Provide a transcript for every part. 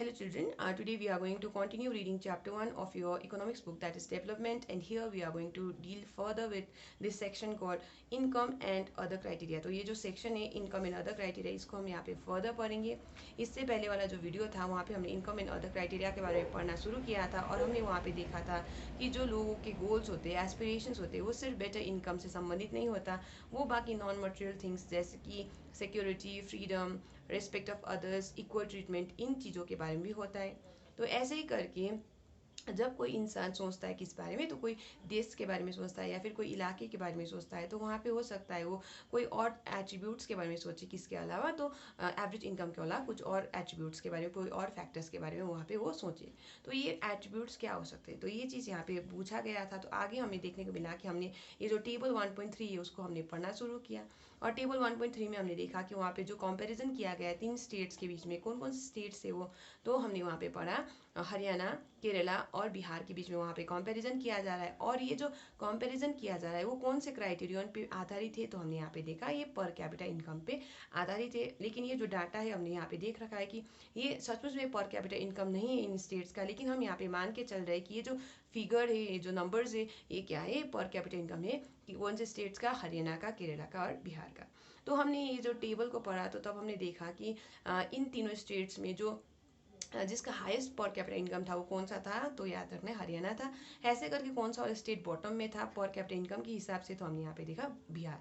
Hello children, today we are going to continue reading chapter 1 of your economics book, that is development, and here we are going to deal further with this section called income and other criteria. तो ये जो section है income and other criteria इसको हम यहाँ पे further पढ़ेंगे. इससे पहले वाला जो वीडियो था वहाँ पे हमने income and other criteria के बारे में पढ़ना शुरू किया था और हमने वहाँ पे देखा था कि जो लोगों के goals होते हैं, aspirations होते हैं, वो सिर्फ better income से संबंधित नहीं होता, वो बाकी non material things जैसे कि security, freedom, respect of others, equal treatment, इन चीज़ों के बारे में भी होता है. तो ऐसे ही करके जब कोई इंसान सोचता है किस बारे में, तो कोई देश के बारे में सोचता है या फिर कोई इलाके के बारे में सोचता है, तो वहाँ पे हो सकता है वो कोई और एट्रीब्यूट्स के बारे में सोचे किसके अलावा, तो एवरेज इनकम के अलावा कुछ और एट्रीब्यूट्स के बारे में, कोई और फैक्टर्स के बारे में वहाँ पे वो सोचे. तो ये एट्रीब्यूट्स क्या हो सकते हैं, तो ये चीज़ यहाँ पे पूछा गया था. तो आगे हमें देखने को मिला कि हमने ये जो टेबल 1.3 है उसको हमने पढ़ना शुरू किया और टेबल 1.3 में हमने देखा कि वहाँ पे जो कंपैरिजन किया गया है 3 स्टेट्स के बीच में, कौन कौन से स्टेट्स है वो, तो हमने वहाँ पे पढ़ा हरियाणा, केरला और बिहार के बीच में वहाँ पे कंपैरिजन किया जा रहा है. और ये जो कंपैरिजन किया जा रहा है वो कौन से क्राइटेरियन पे आधारित है, तो हमने यहाँ पे देखा ये पर कैपिटा इनकम पे आधारित है. लेकिन ये जो डाटा है हमने यहाँ पे देख रखा है कि ये सचमुच में पर कैपिटा इनकम नहीं है इन स्टेट्स का, लेकिन हम यहाँ पे मान के चल रहे हैं कि ये जो फिगर है, ये जो नंबर्स है, ये क्या है, पर कैपिटा इनकम है कि कौन से स्टेट्स का, हरियाणा का, केरला का और बिहार का. तो हमने ये जो टेबल को पढ़ा तो तब हमने देखा कि इन तीनों स्टेट्स में जो जिसका हाईएस्ट पर कैपिटा इनकम था वो कौन सा था, तो याद रखना हरियाणा था. ऐसे करके कौन सा स्टेट बॉटम में था पर कैपिटा इनकम के हिसाब से, तो हमने यहाँ पे देखा बिहार.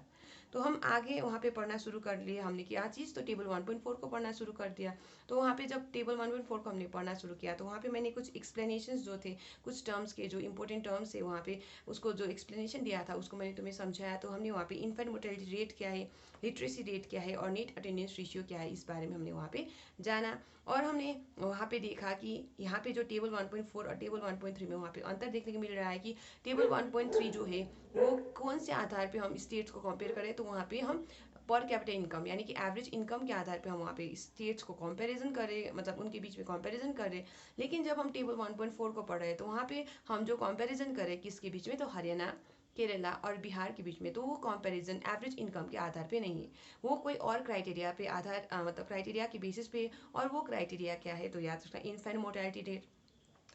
तो हम आगे वहाँ पे पढ़ना शुरू कर लिए. हमने क्या चीज़, तो टेबल 1.4 को पढ़ना शुरू कर दिया. तो वहाँ पे जब टेबल 1.4 को हमने पढ़ना शुरू किया तो वहाँ पे मैंने कुछ एक्सप्लेनेशंस जो थे, कुछ टर्म्स के जो इंपॉर्टेंट टर्म्स है वहाँ पे उसको जो एक्सप्लेनेशन दिया था उसको मैंने तुम्हें समझाया. तो हमने वहाँ पे इन्फेंट मोर्टेलिटी रेट क्या है, लिटरेसी रेट क्या है और नेट अटेंडेंस रेशियो क्या है, इस बारे में हमने वहाँ पे जाना. और हमने वहाँ पे देखा कि यहाँ पे जो टेबल 1.4 और टेबल 1.3 में वहाँ पे अंतर देखने को मिल रहा है कि टेबल 1.3 जो है वो कौन से आधार पे हम स्टेट्स को कंपेयर करें, तो वहाँ पे हम पर कैपिटा इनकम यानी कि एवरेज इनकम के आधार पे हम वहाँ पे स्टेट्स को कंपैरिजन करें, मतलब उनके बीच में कंपैरिजन करें. लेकिन जब हम टेबल 1.4 को पढ़ रहे हैं तो वहाँ पे हम जो कंपैरिजन करें किसके बीच में, तो हरियाणा, केरला और बिहार के बीच में, तो वो कंपैरिजन एवरेज इनकम के आधार पे नहीं है, वो कोई और क्राइटेरिया पे आधार मतलब क्राइटेरिया के बेसिस पे. और वो क्राइटेरिया क्या है, तो याद रखना इन्फेंट मोर्टेलिटी रेट.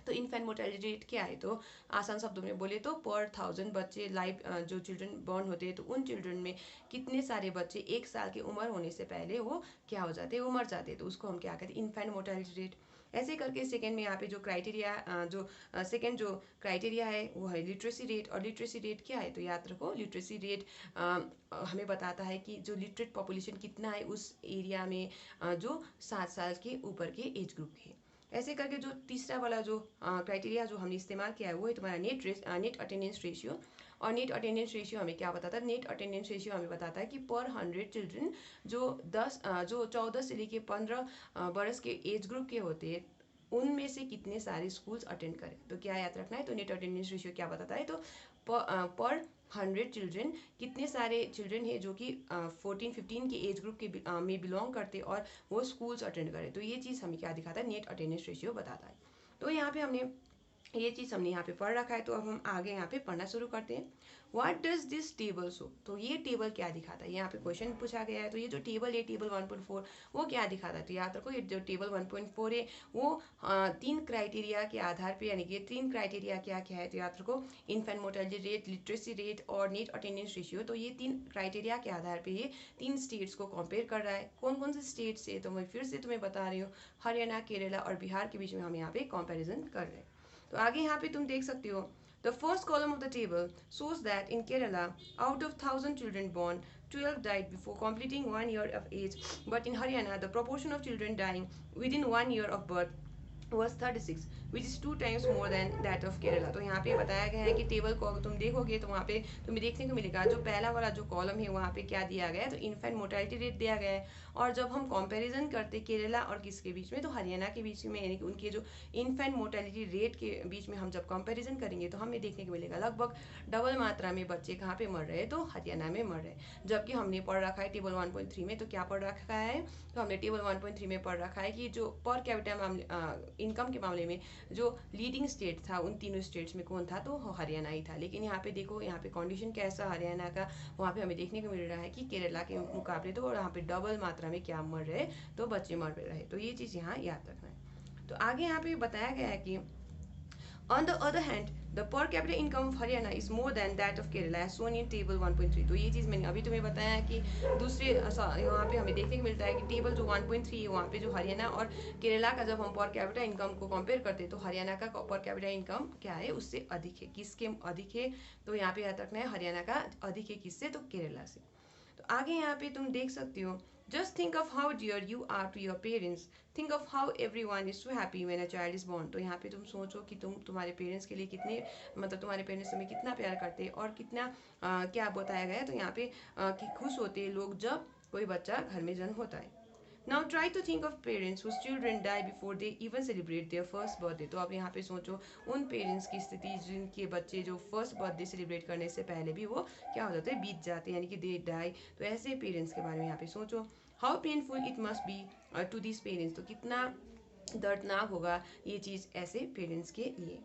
तो इन्फेंट मोर्टेलिटी रेट क्या है, तो आसान शब्दों में बोले तो पर 1000 बच्चे लाइव जो चिल्ड्रन बॉर्न होते हैं तो उन चिल्ड्रन में कितने सारे बच्चे 1 साल की उम्र होने से पहले वो क्या हो जाते हैं, वो मर जाते हैं, तो उसको हम क्या कहते हैं, इन्फेंट मोर्टेलिटी रेट. ऐसे करके सेकेंड में यहाँ पे जो क्राइटेरिया जो सेकेंड जो क्राइटेरिया है वो है लिटरेसी रेट. और लिटरेसी रेट क्या है, तो याद रखो लिटरेसी रेट हमें बताता है कि जो लिटरेट पॉपुलेशन कितना है उस एरिया में जो 7 साल के ऊपर के एज ग्रुप के. ऐसे करके जो तीसरा वाला जो क्राइटेरिया जो हमने इस्तेमाल किया है वो है तुम्हारा नेट अटेंडेंस रेशियो. और नेट अटेंडेंस रेशियो हमें क्या बताता है, नेट अटेंडेंस रेशियो हमें बताता है कि पर 100 चिल्ड्रन जो 14 से लेके 15 बरस के एज ग्रुप के होते हैं उनमें से कितने सारे स्कूल्स अटेंड करें. तो क्या याद रखना है, तो नेट अटेंडेंस रेशियो क्या बताता है, तो पर 100 चिल्ड्रन कितने सारे चिल्ड्रन है जो कि 14-15 के एज ग्रुप के में बिलोंग करते और वो स्कूल्स अटेंड करें. तो ये चीज़ हमें क्या दिखाता है, नेट अटेंडेंस रेशियो बताता है. तो यहाँ पे हमने ये चीज़ हमने यहाँ पे पढ़ रखा है. तो अब हम आगे यहाँ पे पढ़ना शुरू करते हैं. What does this table show, तो ये टेबल क्या दिखाता है, यहाँ पे क्वेश्चन पूछा गया है. तो ये जो टेबल है टेबल 1.4 वो क्या दिखाता है, तो याद रखो ये जो टेबल 1.4 है वो 3 क्राइटेरिया के आधार पे, यानी कि 3 क्राइटेरिया क्या क्या है, तो याद रखो infant mortality rate, literacy rate और नेट अटेंडेंस रेशियो. तो ये 3 क्राइटेरिया के आधार पे ये 3 स्टेट्स को कंपेयर कर रहा है. कौन कौन से स्टेट्स है, तो मैं फिर से तुम्हें बता रही हूँ, हरियाणा, केरला और बिहार के बीच में हम यहाँ पे कंपेरिजन कर रहे हैं. तो आगे यहाँ पे तुम देख सकते हो, the first column of the table shows that in Kerala, out of 1000 children born, 12 died before completing 1 year of age. But in Haryana, the proportion of children dying within 1 year of birth was 36, which is 2 times more than that of Kerala. तो यहाँ पे बताया गया है कि table को अगर तुम देखोगे तो वहाँ पे तुम्हें देखने को मिलेगा जो पहला वाला जो कॉलम है वहाँ पे क्या दिया गया है, तो इन्फेंट मोर्टेलिटी रेट दिया गया है. और जब हम कंपैरिजन करते केरला और किसके बीच में, तो हरियाणा के बीच में, यानी कि उनके जो इन्फेंट मोर्टेलिटी रेट के बीच में हम जब कंपैरिजन करेंगे तो हमें देखने को मिलेगा लगभग डबल मात्रा में बच्चे कहाँ पे मर रहे हैं, तो हरियाणा में मर रहे हैं. जबकि हमने पढ़ रखा है टेबल 1.3 में, तो क्या पढ़ रखा है, तो हमने टेबल 1.3 में पढ़ रखा है कि जो पर कैपिटा मामले इनकम के मामले में जो लीडिंग स्टेट था उन तीनों स्टेट्स में कौन था, तो हरियाणा ही था. लेकिन यहाँ पे देखो, यहाँ पे कंडीशन कैसा हरियाणा का, वहाँ पे हमें देखने को मिल रहा है कि केरला के मुकाबले तो यहाँ पे डबल मात्रा में क्या मर रहे, तो बच्चे मर रहे. तो ये चीज़ यहाँ याद रखना है. तो आगे यहाँ पे बताया गया है कि On the other hand, the per capita income of Haryana is more than that of Kerala as shown in table 1.3. तो ये चीज़ मैंने अभी तुम्हें बताया है कि दूसरे यहाँ पे हमें देखने को मिलता है कि टेबल जो 1.3 है वहाँ पे जो हरियाणा और केरला का जब हम पर कैपिटा इनकम को कंपेयर करते हैं तो हरियाणा का पर कैपिटा इनकम क्या है उससे अधिक है। किसके अधिक है? तो यहाँ पे याद रखना है हरियाणा का अधिक है किससे? तो केरला से। तो आगे यहाँ पे तुम देख सकते हो just think of how dear you are to your parents, think of how everyone is so happy when a child is born. तो यहाँ पे तुम सोचो कि तुम तुम्हारे पेरेंट्स के लिए कितने मतलब तुम्हारे पेरेंट्स तुम्हें कितना प्यार करते हैं और कितना क्या बताया गया है तो यहाँ पे कि खुश होते हैं लोग जब कोई बच्चा घर में जन्म होता है। Now try to think of parents whose children die before they even celebrate their first birthday. तो अब यहाँ पे सोचो उन पेरेंट्स की स्थिति जिनके बच्चे जो फर्स्ट बर्थडे सेलिब्रेट करने से पहले भी वो क्या हो जाते हैं बीत जाते हैं यानी कि दे डाई। तो ऐसे पेरेंट्स के बारे में यहाँ पे सोचो how painful it must be to this parents. तो कितना दर्दनाक होगा ये चीज़ ऐसे पेरेंट्स के लिए।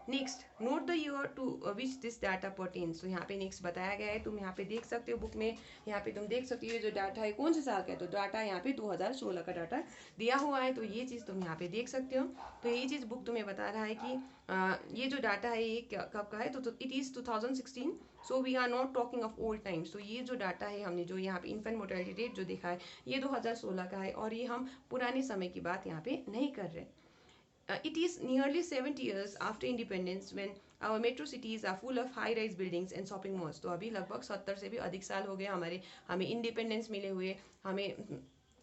Next note the year to which this data pertains. तो यहाँ पे नेक्स्ट बताया गया है तुम यहाँ पे देख सकते हो बुक में, यहाँ पे तुम देख सकते हो ये जो डाटा है कौन से साल का है। तो डाटा यहाँ पे 2016 का डाटा दिया हुआ है। तो ये चीज़ तुम यहाँ पे देख सकते हो। तो ये चीज़ बुक तुम्हें बता रहा है कि ये जो डाटा है ये कब का है तो it is 2016। So we are not talking of old times. तो ये जो डाटा है हमने जो यहाँ पे इन्फेंट मोर्टेलिटी रेट जो देखा है ये 2016 का है और ये हम पुराने समय की बात यहाँ पे नहीं कर रहे। It is nearly 70 years after independence when our metro cities are full of high-rise buildings and shopping malls. तो अभी लगभग 70 से भी अधिक साल हो गए हमें इंडिपेंडेंस मिले हुए, हमें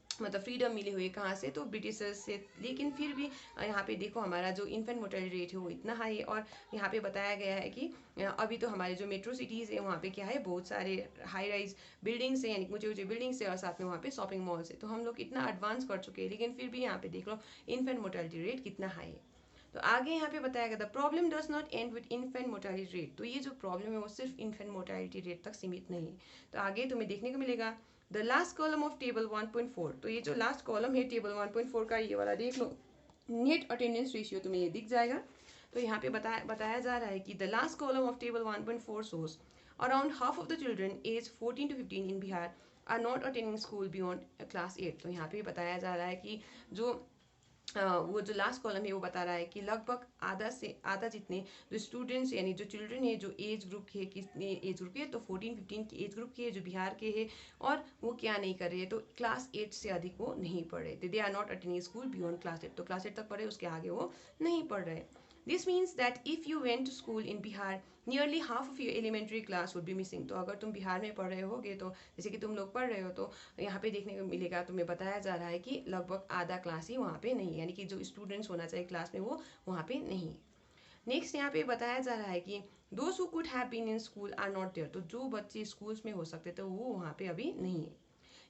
मतलब फ्रीडम मिली हुई कहाँ से तो ब्रिटिशर्स से। लेकिन फिर भी यहाँ पे देखो हमारा जो इन्फेंट मोर्टेलिटी रेट है वो इतना हाई है और यहाँ पे बताया गया है कि अभी तो हमारे जो मेट्रो सिटीज़ है वहाँ पे क्या है बहुत सारे हाई राइज बिल्डिंग्स है यानी ऊँचे ऊँचे बिल्डिंग्स है और साथ में वहाँ पे शॉपिंग मॉल्स है। तो हम लोग इतना एडवांस कर चुके हैं लेकिन फिर भी यहाँ पे देख लो इन्फेंट मोर्टेलिटी रेट कितना हाई है। तो आगे यहाँ पे बताया गया the problem does not and with infant mortality rate. तो ये जो प्रॉब्लम है वो सिर्फ इन्फेंट मोर्टेलिटी रेट तक सीमित नहीं है। तो आगे तुम्हें देखने को मिलेगा the last column of table 1.4। तो ये जो लास्ट कॉलम है टेबल 1.4 का ये वाला देख लो, नेट अटेंडेंस रेशियो तुम्हें ये दिख जाएगा। तो यहाँ पे बताया जा रहा है कि the last column of table 1.4 shows around half of the children aged 14 to 15 in Bihar are not attending school beyond class 8। तो यहाँ पे बताया जा रहा है कि जो वो जो लास्ट कॉलम है वो बता रहा है कि लगभग आधा से आधा जितने जो स्टूडेंट्स यानी जो चिल्ड्रन है जो एज ग्रुप के कितने एज ग्रुप के तो 14-15 की एज ग्रुप के है जो बिहार के है और वो क्या नहीं कर रहे हैं तो क्लास 8 से अधिक वो नहीं पढ़ रहे। They are not attending school beyond class 8। तो क्लास 8 तक पढ़े उसके आगे वो नहीं पढ़ रहे। This means that if you went to school in Bihar, nearly half of your elementary class would be missing। तो अगर तुम बिहार में पढ़ रहे होगे तो जैसे कि तुम लोग पढ़ रहे हो तो यहाँ पे देखने को मिलेगा तुम्हें बताया जा रहा है कि लगभग आधा क्लास ही वहाँ पे नहीं है यानी कि जो स्टूडेंट्स होना चाहिए क्लास में वो वहाँ पे नहीं है। नेक्स्ट यहाँ पे बताया जा रहा है कि those who could have been in school are not there. तो जो बच्चे स्कूल्स में हो सकते थे वो वहाँ पे अभी नहीं है।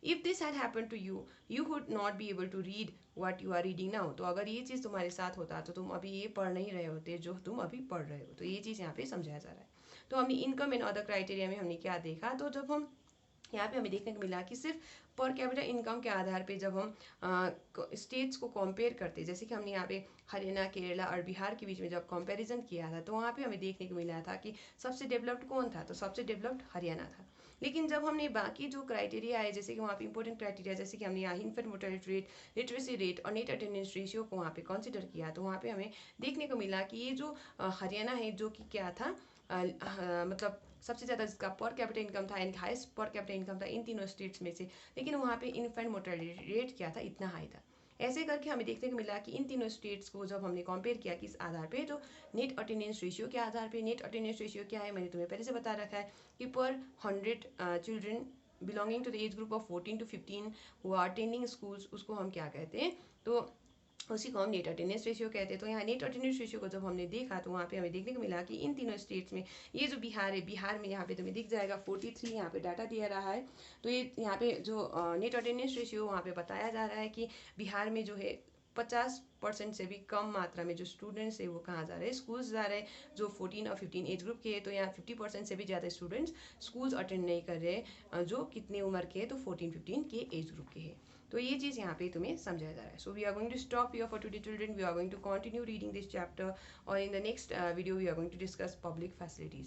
If this had happened to you you would not be able to read what you are reading now. तो अगर ये चीज़ तुम्हारे साथ होता तो तुम अभी ये पढ़ नहीं रहे होते जो तुम अभी पढ़ रहे हो। तो ये चीज़ यहाँ पे समझाया जा रहा है। तो हमने इनकम एंड अदर क्राइटेरिया में हमने क्या देखा तो जब हम यहाँ पे हमें देखने को मिला कि सिर्फ पर कैपिटा इनकम के आधार पे जब हम स्टेट्स को कंपेयर करते जैसे कि हमने यहाँ पे हरियाणा केरला और बिहार के बीच में जब कंपैरिजन किया था तो वहाँ पे हमें देखने को मिला था कि सबसे डेवलप्ड कौन था तो सबसे डेवलप्ड हरियाणा था। लेकिन जब हमने बाकी जो क्राइटेरिया है जैसे कि वहाँ पे इंपॉर्टेंट क्राइटेरिया जैसे कि हमने यहाँ infant mortality rate, literacy rate और नेट अटेंडेंस रेशियो को वहाँ पे कंसिडर किया तो वहाँ पे हमें देखने को मिला कि ये जो हरियाणा है जो कि क्या था मतलब सबसे ज़्यादा जिसका पर कैपिटा इनकम था यानी हाईएस्ट पर कैपिटा इनकम था इन तीनों स्टेट्स में से। लेकिन वहाँ पे इन्फेंट मोर्टेलिटी रेट क्या था इतना हाई था। ऐसे करके हमें देखने को मिला कि इन तीनों स्टेट्स को जब हमने कंपेयर किया किस आधार पे तो नेट अटेंडेंस रेशियो के आधार पे। नेट अटेंडेंस रेशियो क्या है मैंने तुम्हें पहले से बता रखा है कि पर 100 children belonging to the age group of 14 to 15 who are attending schools उसको हम क्या कहते हैं तो उसी को हम नेट अटेंडेंस रेशियो कहते हैं। तो यहाँ नेट अटेंडेंस रेशियो को जब हमने देखा तो वहाँ पे हमें देखने को मिला कि इन तीनों स्टेट्स में ये जो बिहार है बिहार में यहाँ पे तुम्हें दिख जाएगा 43 यहाँ पे डाटा दिया रहा है। तो ये यहाँ पे जो नेट अटेंडेंस रेशियो वहाँ पे बताया जा रहा है कि बिहार में जो है 50% से भी कम मात्रा में जो स्टूडेंट्स है वो कहाँ जा रहे हैं स्कूल्स जा रहे हैं जो 14 और 15 एज ग्रुप के हैं। तो यहाँ 50% से भी ज़्यादा स्टूडेंट्स स्कूल्स अटेंड नहीं कर रहे जो कितने उम्र के हैं तो 14-15 के एज ग्रुप के हैं। तो ये चीज़ यहाँ पे तुम्हें समझाया जा रहा है। So we are going to stop here for today children. We are going to continue reading this chapter और in the next video we are going to discuss public facilities.